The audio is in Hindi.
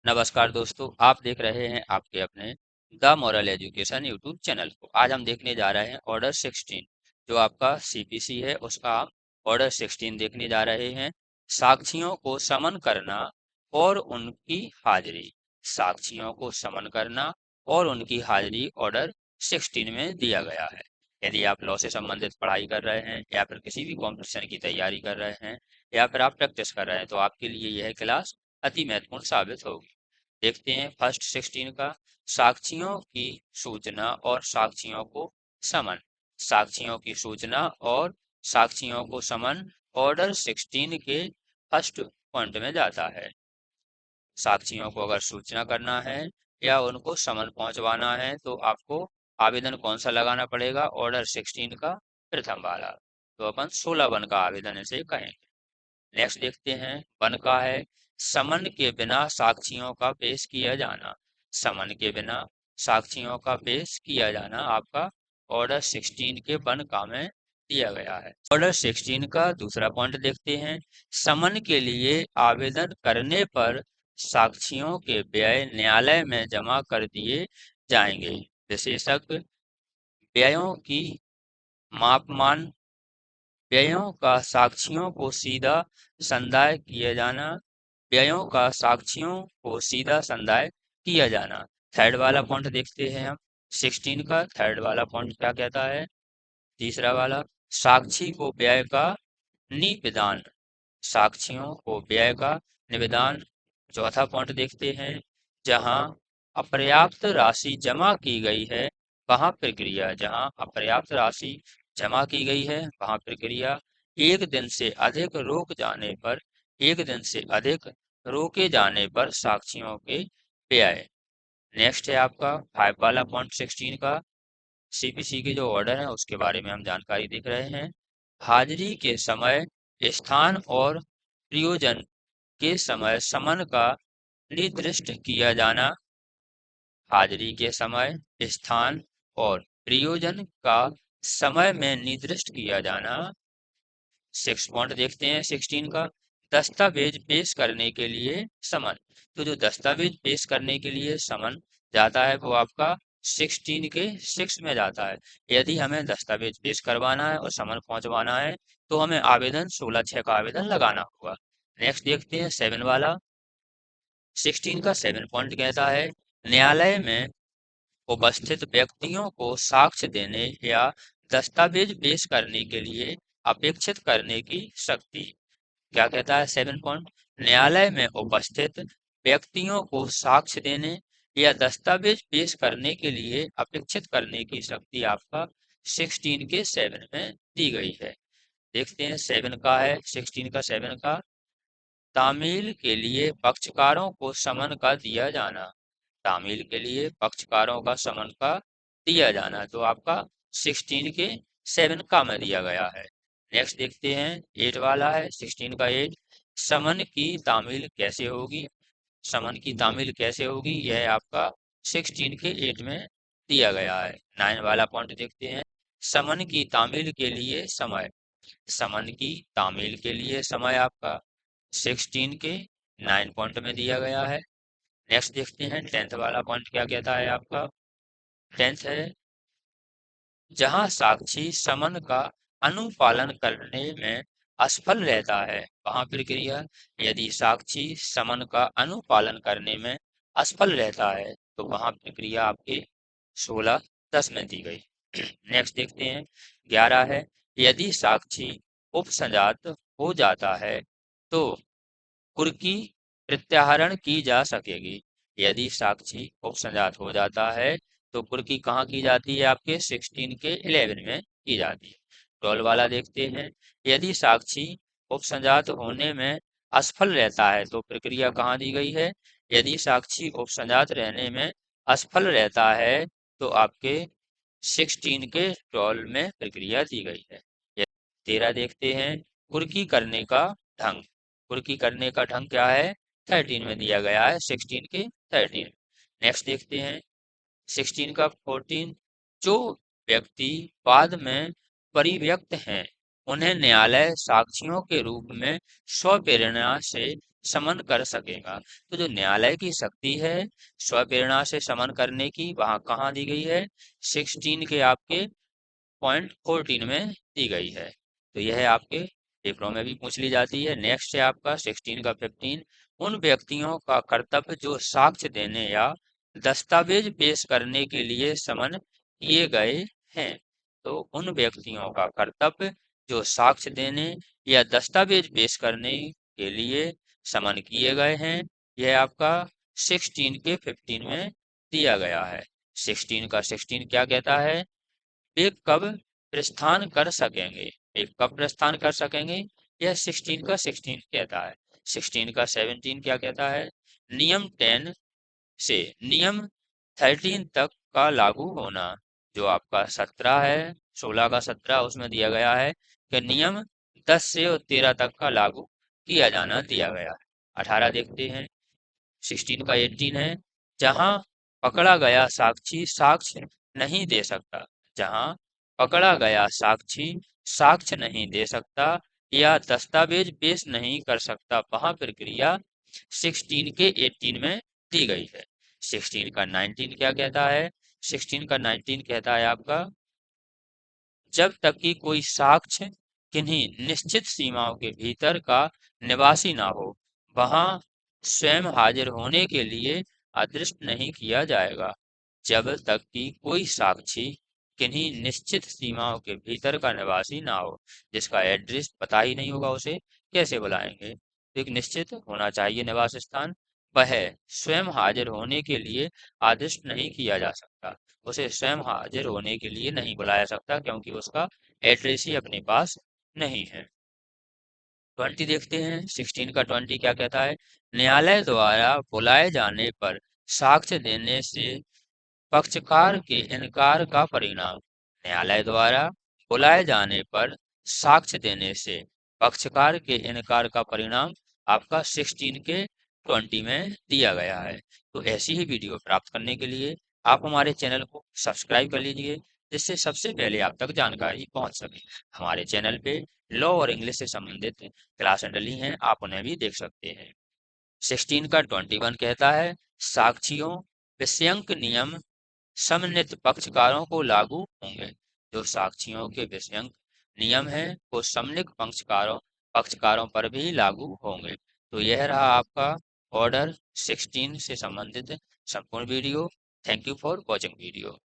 नमस्कार दोस्तों, आप देख रहे हैं आपके अपने the moral education YouTube channel को। आज हम देखने जा रहे हैं ऑर्डर 16 जो आपका सीपीसी है उसका हम ऑर्डर 16 देखने जा रहे हैं। साक्षियों को समन करना और उनकी हाजिरी। साक्षियों को समन करना और उनकी हाजिरी ऑर्डर 16 में दिया गया है। यदि आप लॉ से संबंधित पढ़ाई कर रहे हैं या फिर किसी भी कॉम्पिटिशन की तैयारी कर रहे हैं या फिर आप प्रैक्टिस कर रहे हैं तो आपके लिए यह क्लास अति महत्वपूर्ण साबित होगी। देखते हैं फर्स्ट 16 का। साक्षियों की सूचना और साक्षियों को समन। साक्षियों की सूचना और साक्षियों को समन ऑर्डर 16 के फर्स्ट पॉइंट में जाता है। साक्षियों को अगर सूचना करना है या उनको समन पहुंचवाना है तो आपको आवेदन कौन सा लगाना पड़ेगा? ऑर्डर 16 का प्रथम वाला। तो अपन 16 वन का आवेदन इसे कहेंगे। नेक्स्ट देखते हैं वन का है समन के बिना साक्षियों का पेश किया जाना। समन के बिना साक्षियों का पेश किया जाना आपका ऑर्डर 16 के वन का में दिया गया है। ऑर्डर 16 का दूसरा पॉइंट देखते हैं। समन के लिए आवेदन करने पर साक्षियों के व्यय न्यायालय में जमा कर दिए जाएंगे। विशेषज्ञ व्ययों की मापमान। व्ययों का साक्षियों को सीधा संदाय किया जाना। व्ययों का साक्षियों को सीधा संदाय किया जाना। थर्ड वाला पॉइंट देखते हैं हम 16 का। थर्ड वाला पॉइंट क्या कहता है? तीसरा वाला साक्षी को व्यय का निविदान। साक्षियों को व्यय का निविदान। चौथा पॉइंट देखते हैं जहां अपर्याप्त राशि जमा की गई है वहां प्रक्रिया। जहां अपर्याप्त राशि जमा की गई है वहां प्रक्रिया। एक दिन से अधिक रोक जाने पर एक दिन से अधिक रोके जाने पर साक्षियों के व्यय। नेक्स्ट है आपका 5 वाला पॉइंट 16 का। सीपीसी के जो ऑर्डर है उसके बारे में हम जानकारी देख रहे हैं। हाजिरी के समय, स्थान और प्रयोजन के समय समन का निर्दिष्ट किया जाना। हाजिरी के समय, स्थान और प्रयोजन का समय में निर्दिष्ट किया जाना। 6 पॉइंट देखते हैं 16 का। दस्तावेज पेश करने के लिए समन। तो जो दस्तावेज पेश करने के लिए समन जाता है वो आपका 16 के 6 में जाता है। यदि हमें दस्तावेज पेश करवाना है और समन पहुंचवाना है तो हमें आवेदन 16/6 का आवेदन लगाना होगा। नेक्स्ट देखते हैं 7 वाला। 16 का 7 पॉइंट कहता है न्यायालय में उपस्थित व्यक्तियों को साक्ष्य देने या दस्तावेज पेश करने के लिए अपेक्षित करने की शक्ति। क्या कहता है 7 पॉइंट? न्यायालय में उपस्थित व्यक्तियों को साक्ष्य देने या दस्तावेज पेश करने के लिए अपेक्षित करने की शक्ति आपका 16 के 7 में दी गई है। देखते हैं 7 का है 16 का 7 का। तामील के लिए पक्षकारों को समन का दिया जाना। तामील के लिए पक्षकारों का समन का दिया जाना तो आपका 16 के 7 का में दिया गया है। नेक्स्ट देखते हैं 8 वाला है 16 का 8। समन की तामील कैसे होगी? समन की तामील कैसे होगी यह आपका 16 के 8 में दिया गया है। 9 वाला पॉइंट देखते हैं समन की तामील के लिए समय। समन की तामील के लिए समय आपका 16 के 9 पॉइंट में दिया गया है। नेक्स्ट देखते हैं 10th वाला पॉइंट क्या कहता है आपका। 10th है जहां साक्षी समन का अनुपालन करने में असफल रहता है वहां प्रक्रिया। यदि साक्षी समन का अनुपालन करने में असफल रहता है तो वहां प्रक्रिया आपके 16/10 में दी गई। नेक्स्ट देखते हैं 11 है यदि साक्षी उपसंजात हो जाता है तो कुर्की प्रत्याहरण की जा सकेगी। यदि साक्षी उपसंजात हो जाता है तो कुर्की कहाँ की जाती है? आपके 16 के 11 में की जाती है। 12 वाला देखते हैं यदि साक्षी उपसंजात होने में असफल रहता है तो प्रक्रिया कहाँ दी गई है? यदि साक्षी उपसंजात रहने में असफल रहता है तो आपके 16 के 12 में प्रक्रिया दी गई है। 13 देखते हैं कुर्की करने का ढंग। कुर्की करने का ढंग क्या है? 13 में दिया गया है 16 के 13। नेक्स्ट देखते हैं 16 का 14। जो व्यक्ति बाद में परिव्यक्त हैं उन्हें न्यायालय साक्षियों के रूप में स्वप्रेरणा से समन कर सकेगा। तो जो न्यायालय की शक्ति है स्वप्रेरणा से समन करने की, वहां कहाँ दी गई है? 16 के आपके पॉइंट 14 में दी गई है। तो यह आपके पेपरों में भी पूछ ली जाती है। नेक्स्ट है आपका 16 का 15, उन व्यक्तियों का कर्तव्य जो साक्ष्य देने या दस्तावेज पेश करने के लिए समन किए गए हैं। तो उन व्यक्तियों का कर्तव्य जो साक्ष्य देने या दस्तावेज पेश करने के लिए समन किए गए हैं, यह आपका 16 के 15 में दिया गया है। 16 का 16 क्या कहता है? वे कब प्रस्थान कर सकेंगे? वे कब प्रस्थान कर सकेंगे? यह 16 का 16 कहता है। 16 का 17 क्या कहता है? नियम 10 से नियम 13 तक का लागू होना। जो आपका 17 है, 16 का 17 उसमें दिया गया है कि नियम 10 से और 13 तक का लागू किया जाना दिया गया है। 18 देखते हैं। 16 का 18 है, जहां पकड़ा गया साक्षी साक्ष्य नहीं दे सकता। जहां पकड़ा गया साक्षी साक्ष्य नहीं दे सकता या दस्तावेज पेश नहीं कर सकता, वहां प्रक्रिया 16 के 18 में दी गई है। 16 का 19 क्या कहता है? 16 का 19 कहता है आपका, जब तक कि कोई साक्ष्य किन्हीं निश्चित सीमाओं के भीतर का निवासी ना हो, वहां स्वयं हाजिर होने के लिए अदृष्ट नहीं किया जाएगा। जब तक कि कोई साक्षी किन्हीं निश्चित सीमाओं के भीतर का निवासी ना हो, जिसका एड्रेस पता ही नहीं होगा, उसे कैसे बुलाएंगे? तो एक निश्चित होना चाहिए निवास स्थान। वह स्वयं हाजिर होने के लिए आदिष्ट नहीं किया जा सकता। उसे स्वयं हाजिर होने के लिए नहीं बुलाया सकता, क्योंकि उसका एड्रेस ही अपने पास नहीं है। 20 देखते हैं। 16 का 20 क्या कहता है? न्यायालय द्वारा बुलाए जाने पर साक्ष्य देने से पक्षकार के इनकार का परिणाम। न्यायालय द्वारा बुलाए जाने पर साक्ष्य देने से पक्षकार के इनकार का परिणाम आपका 16 के 20 में दिया गया है। तो ऐसी ही वीडियो प्राप्त करने के लिए आप हमारे चैनल को सब्सक्राइब कर लीजिए, जिससे सबसे पहले आप तक जानकारी पहुंच सके। हमारे चैनल पे लॉ और इंग्लिश से संबंधित क्लास डली हैं, आप उन्हें भी देख सकते हैं। 16 का 21 कहता है, साक्षियों विषयंक नियम समन्वित पक्षकारों को लागू होंगे। जो साक्षियों के विषयंक नियम हैं वो समन्वित पक्षकारों पर भी लागू होंगे। तो यह रहा आपका ऑर्डर 16 से संबंधित संपूर्ण video. Thank you for watching video.